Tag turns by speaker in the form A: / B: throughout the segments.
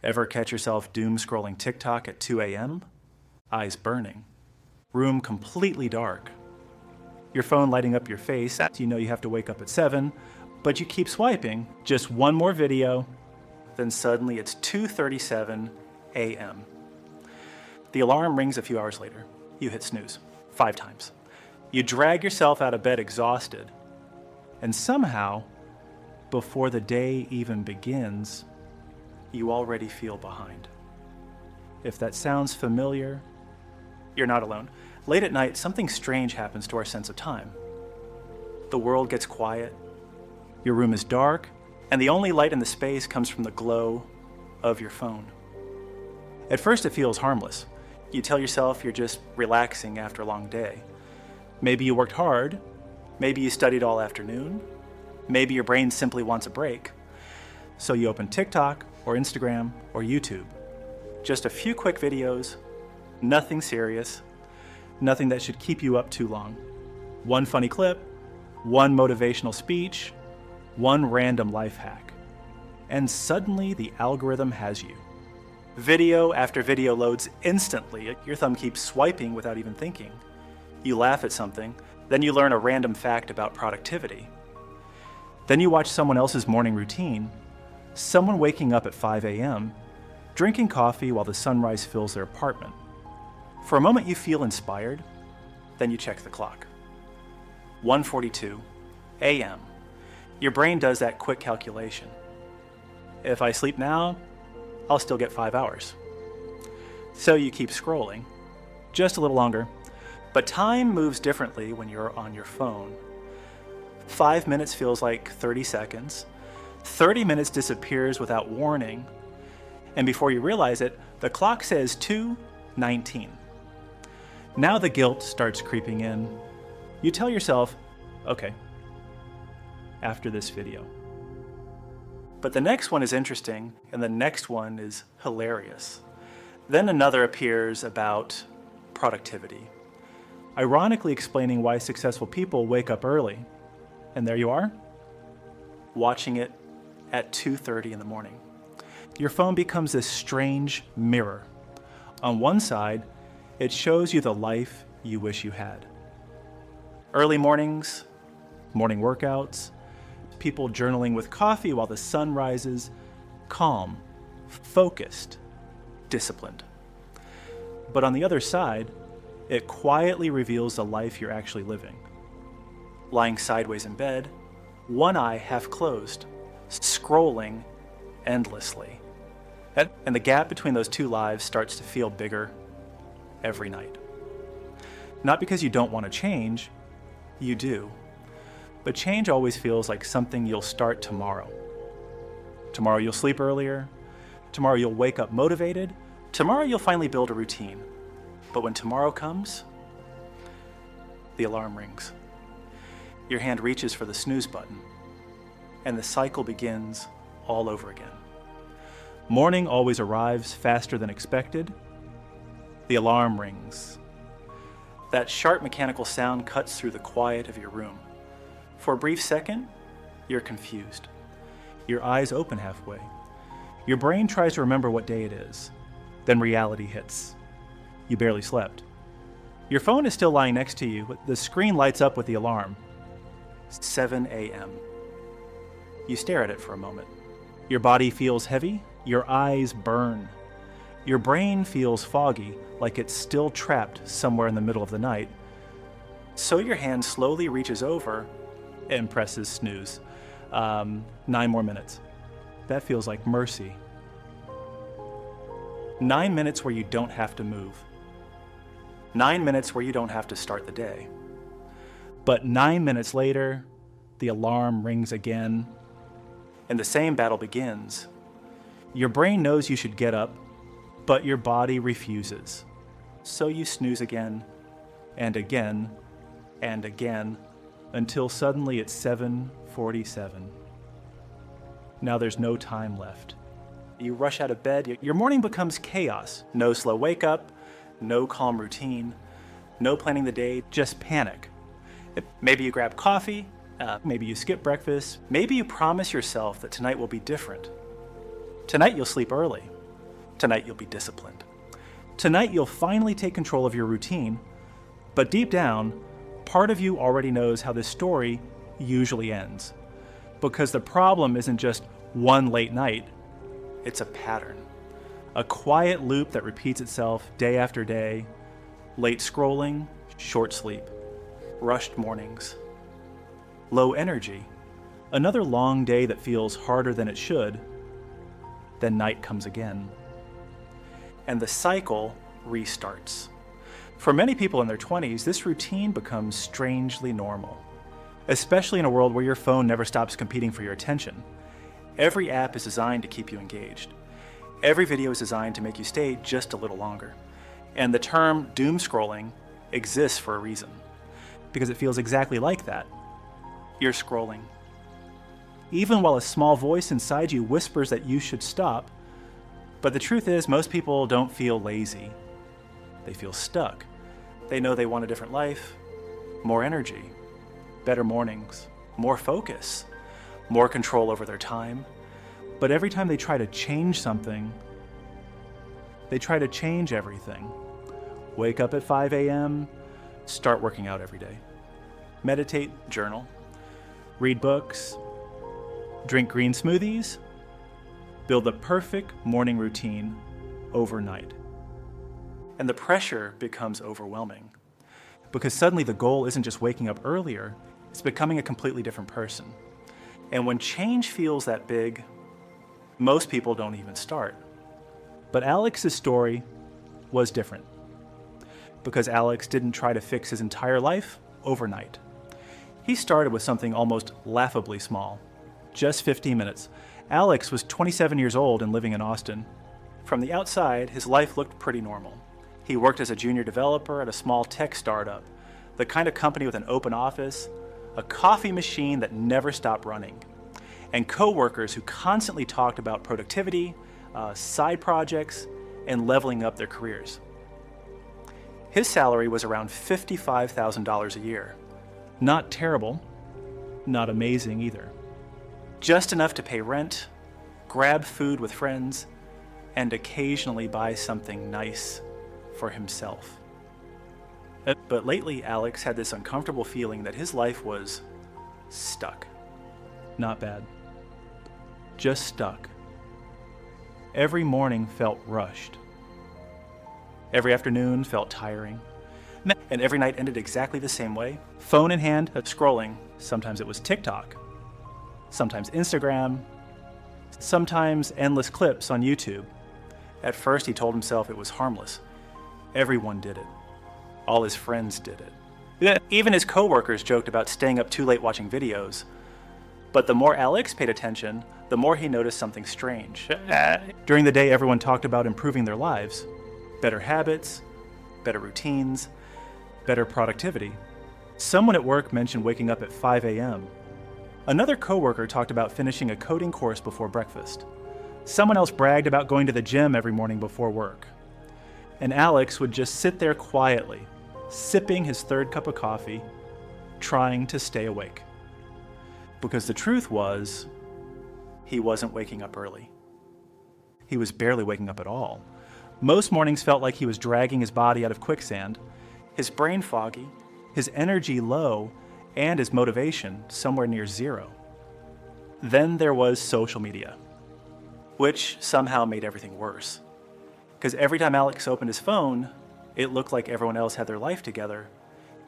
A: Ever catch yourself doom scrolling TikTok at 2 a.m.? Eyes burning. Room completely dark. Your phone lighting up your face as you know you have to wake up at 7, but you keep swiping. Just one more video, then suddenly it's 2:37 a.m. The alarm rings a few hours later. You hit snooze 5 times. You drag yourself out of bed exhausted, and somehow, before the day even begins, you already feel behind. If that sounds familiar, you're not alone. Late at night, something strange happens to our sense of time. The world gets quiet, your room is dark, and the only light in the space comes from the glow of your phone. At first it feels harmless. You tell yourself you're just relaxing after a long day. Maybe you worked hard, maybe you studied all afternoon, maybe your brain simply wants a break. So you open TikTok or Instagram or YouTube. Just a few quick videos, nothing serious, nothing that should keep you up too long. One funny clip, one motivational speech, one random life hack. And suddenly the algorithm has you. Video after video loads instantly. Your thumb keeps swiping without even thinking. You laugh at something, then you learn a random fact about productivity. Then you watch someone else's morning routine, someone waking up at 5 a.m., drinking coffee while the sunrise fills their apartment. For a moment you feel inspired, then you check the clock. 1:42 a.m. Your brain does that quick calculation. If I sleep now, I'll still get 5 hours. So you keep scrolling, just a little longer, but time moves differently when you're on your phone. 5 minutes feels like 30 seconds. 30 minutes disappears without warning, and before you realize it, the clock says 2:19. Now the guilt starts creeping in. You tell yourself, okay, after this video. But the next one is interesting, and the next one is hilarious. Then another appears about productivity, ironically explaining why successful people wake up early. And there you are, watching it at 2:30 in the morning. Your phone becomes this strange mirror. On one side, it shows you the life you wish you had. Early mornings, morning workouts, people journaling with coffee while the sun rises, calm, focused, disciplined. But on the other side, it quietly reveals the life you're actually living. Lying sideways in bed, one eye half closed, scrolling endlessly. And the gap between those two lives starts to feel bigger every night. Not because you don't want to change, you do. But change always feels like something you'll start tomorrow. Tomorrow you'll sleep earlier. Tomorrow you'll wake up motivated. Tomorrow you'll finally build a routine. But when tomorrow comes, the alarm rings. Your hand reaches for the snooze button, and the cycle begins all over again. Morning always arrives faster than expected. The alarm rings. That sharp mechanical sound cuts through the quiet of your room. For a brief second, you're confused. Your eyes open halfway. Your brain tries to remember what day it is. Then reality hits. You barely slept. Your phone is still lying next to you, but the screen lights up with the alarm. 7 a.m. You stare at it for a moment. Your body feels heavy. Your eyes burn. Your brain feels foggy, like it's still trapped somewhere in the middle of the night. So your hand slowly reaches over and presses snooze. 9 more minutes. That feels like mercy. 9 minutes where you don't have to move. 9 minutes where you don't have to start the day. But 9 minutes later, the alarm rings again, and the same battle begins. Your brain knows you should get up, but your body refuses. So you snooze again, and again, and again, until suddenly it's 7:47. Now there's no time left. You rush out of bed. Your morning becomes chaos. No slow wake up, no calm routine, no planning the day, just panic. Maybe you grab coffee, maybe you skip breakfast, maybe you promise yourself that tonight will be different. Tonight you'll sleep early. Tonight you'll be disciplined. Tonight you'll finally take control of your routine, but deep down, part of you already knows how this story usually ends. Because the problem isn't just one late night, it's a pattern. A quiet loop that repeats itself day after day. Late scrolling, short sleep, rushed mornings, low energy, another long day that feels harder than it should, then night comes again. And the cycle restarts. For many people in their 20s, this routine becomes strangely normal, especially in a world where your phone never stops competing for your attention. Every app is designed to keep you engaged. Every video is designed to make you stay just a little longer. And the term doom scrolling exists for a reason, because it feels exactly like that. You're scrolling. Even while a small voice inside you whispers that you should stop, but the truth is most people don't feel lazy. They feel stuck. They know they want a different life, more energy, better mornings, more focus, more control over their time. But every time they try to change something, they try to change everything. Wake up at 5 a.m., start working out every day. Meditate, journal, read books, drink green smoothies, build the perfect morning routine overnight. And the pressure becomes overwhelming because suddenly the goal isn't just waking up earlier, it's becoming a completely different person. And when change feels that big, most people don't even start. But Alex's story was different because Alex didn't try to fix his entire life overnight. He started with something almost laughably small, just 15 minutes. Alex was 27 years old and living in Austin. From the outside, his life looked pretty normal. He worked as a junior developer at a small tech startup, the kind of company with an open office, a coffee machine that never stopped running, and coworkers who constantly talked about productivity, side projects, and leveling up their careers. His salary was around $55,000 a year. Not terrible, not amazing either. Just enough to pay rent, grab food with friends, and occasionally buy something nice for himself. But lately, Alex had this uncomfortable feeling that his life was stuck. Not bad. Just stuck. Every morning felt rushed. Every afternoon felt tiring. And every night ended exactly the same way. Phone in hand, scrolling. Sometimes it was TikTok. Sometimes Instagram. Sometimes endless clips on YouTube. At first, he told himself it was harmless. Everyone did it. All his friends did it. Even his coworkers joked about staying up too late watching videos. But the more Alex paid attention, the more he noticed something strange. During the day, everyone talked about improving their lives. Better habits, better routines, better productivity. Someone at work mentioned waking up at 5 a.m. Another coworker talked about finishing a coding course before breakfast. Someone else bragged about going to the gym every morning before work. And Alex would just sit there quietly, sipping his third cup of coffee, trying to stay awake. Because the truth was, he wasn't waking up early. He was barely waking up at all. Most mornings felt like he was dragging his body out of quicksand, his brain foggy, his energy low, and his motivation somewhere near zero. Then there was social media, which somehow made everything worse. Because every time Alex opened his phone, it looked like everyone else had their life together.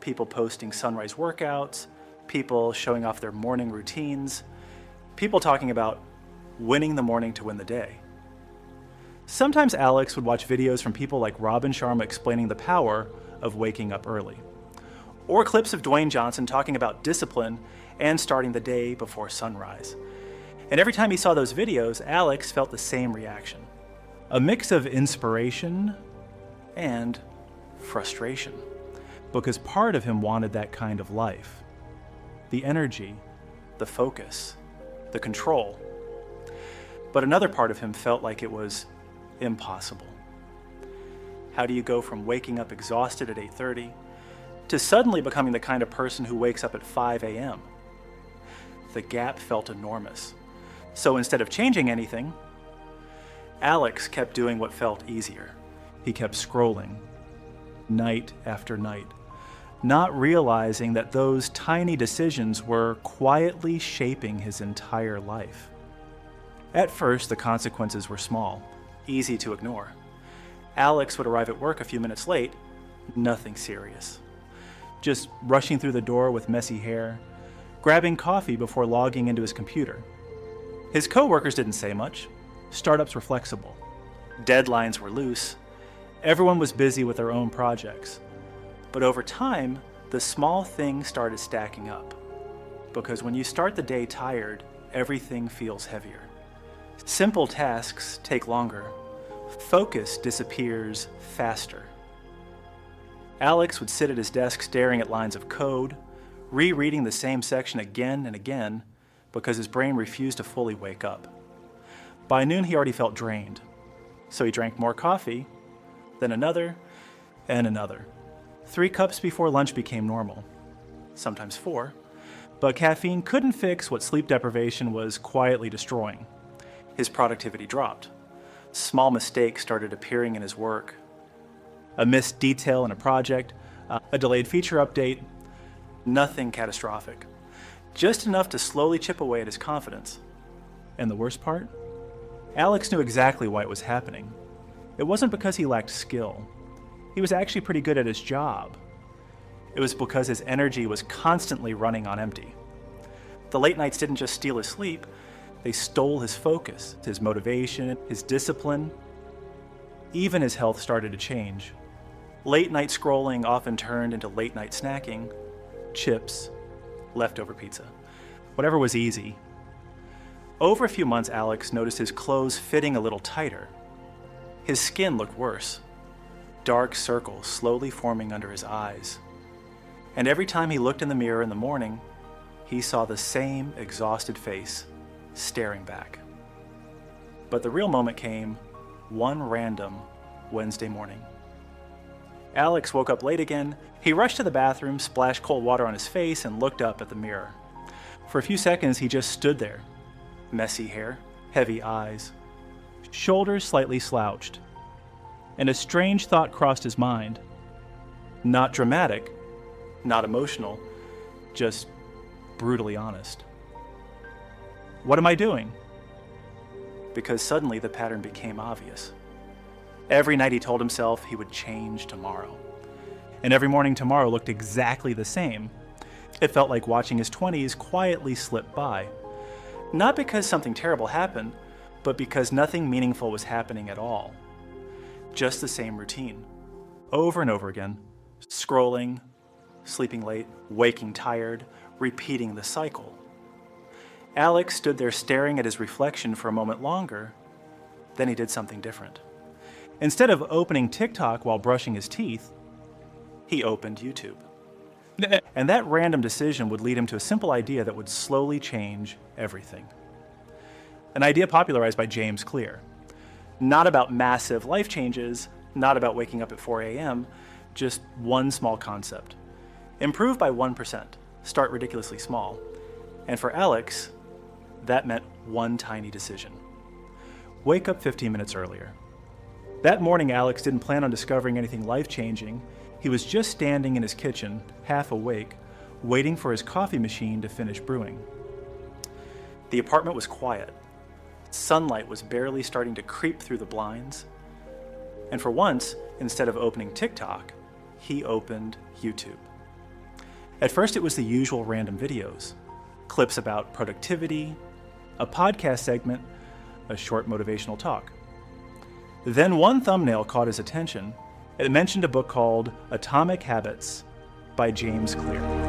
A: People posting sunrise workouts, people showing off their morning routines, people talking about winning the morning to win the day. Sometimes Alex would watch videos from people like Robin Sharma explaining the power of waking up early, or clips of Dwayne Johnson talking about discipline and starting the day before sunrise. And every time he saw those videos, Alex felt the same reaction. A mix of inspiration and frustration, because part of him wanted that kind of life. The energy, the focus, the control. But another part of him felt like it was impossible. How do you go from waking up exhausted at 8:30 to suddenly becoming the kind of person who wakes up at 5 a.m.? The gap felt enormous. So instead of changing anything, Alex kept doing what felt easier. He kept scrolling, night after night, not realizing that those tiny decisions were quietly shaping his entire life. At first, the consequences were small, easy to ignore. Alex would arrive at work a few minutes late, nothing serious. Just rushing through the door with messy hair, grabbing coffee before logging into his computer. His coworkers didn't say much. Startups were flexible. Deadlines were loose. Everyone was busy with their own projects. But over time, the small things started stacking up. Because when you start the day tired, everything feels heavier. Simple tasks take longer. Focus disappears faster. Alex would sit at his desk staring at lines of code, rereading the same section again and again because his brain refused to fully wake up. By noon, he already felt drained. So he drank more coffee, then another, and another. 3 cups before lunch became normal, sometimes 4, but caffeine couldn't fix what sleep deprivation was quietly destroying. His productivity dropped. Small mistakes started appearing in his work. A missed detail in a project, a delayed feature update, nothing catastrophic. Just enough to slowly chip away at his confidence. And the worst part? Alex knew exactly why it was happening. It wasn't because he lacked skill. He was actually pretty good at his job. It was because his energy was constantly running on empty. The late nights didn't just steal his sleep, they stole his focus, his motivation, his discipline. Even his health started to change. Late night scrolling often turned into late night snacking, chips, leftover pizza, whatever was easy. Over a few months, Alex noticed his clothes fitting a little tighter. His skin looked worse, dark circles slowly forming under his eyes. And every time he looked in the mirror in the morning, he saw the same exhausted face staring back. But the real moment came one random Wednesday morning. Alex woke up late again. He rushed to the bathroom, splashed cold water on his face, and looked up at the mirror. For a few seconds, he just stood there. Messy hair, heavy eyes, shoulders slightly slouched. And a strange thought crossed his mind. Not dramatic, not emotional, just brutally honest. What am I doing? Because suddenly the pattern became obvious. Every night he told himself he would change tomorrow. And every morning tomorrow looked exactly the same. It felt like watching his 20s quietly slip by. Not because something terrible happened, but because nothing meaningful was happening at all. Just the same routine. Over and over again. Scrolling, sleeping late, waking tired, repeating the cycle. Alex stood there staring at his reflection for a moment longer. Then he did something different. Instead of opening TikTok while brushing his teeth, he opened YouTube. And that random decision would lead him to a simple idea that would slowly change everything. An idea popularized by James Clear. Not about massive life changes, not about waking up at 4 a.m., just one small concept. Improve by 1%, start ridiculously small. And for Alex, that meant one tiny decision. Wake up 15 minutes earlier. That morning, Alex didn't plan on discovering anything life-changing. He was just standing in his kitchen, half awake, waiting for his coffee machine to finish brewing. The apartment was quiet. Sunlight was barely starting to creep through the blinds. And for once, instead of opening TikTok, he opened YouTube. At first, it was the usual random videos. Clips about productivity, a podcast segment, a short motivational talk. Then one thumbnail caught his attention. It mentioned a book called Atomic Habits by James Clear.